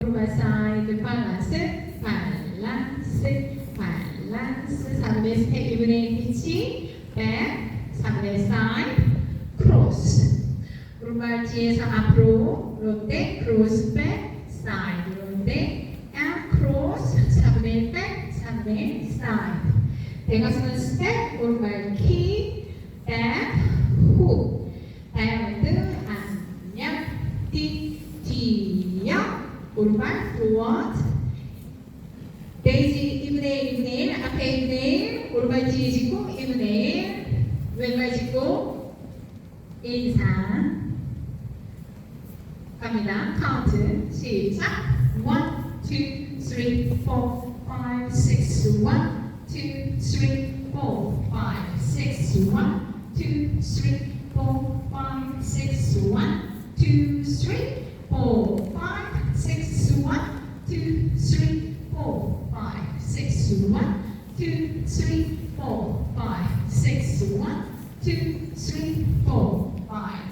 오른발 사이드 밸런스 밸런스 밸런스 4분의 스텝 2분의 피치 백 4분의 사이드 크로스 오른발 뒤에서 앞으로 롯데 크로스 백 사이드 롯데 앤 크로스 4분의 백 4분의 사이드 대각선은 스텝 오른발 키 백 후 다이아몬드 안녕 뒤옆 오른발 forward 데이지 2분의 1 2분의 1 앞에 2분의 1 오른발 뒤에 짚고 2분의 1 왼발 짚고 인사 갑니다. 카운트 시작 1, 2, 3, 4, 5, 6 1, 2, 3, 4, 5, 6 1, 2, 3, 4, 5, 6 1, 2, 3, 4, 5, 6 1, 2, 3, 4, 5, 6 1, 2, 3, 4, 5, 6 1, 2, 3, 4, 5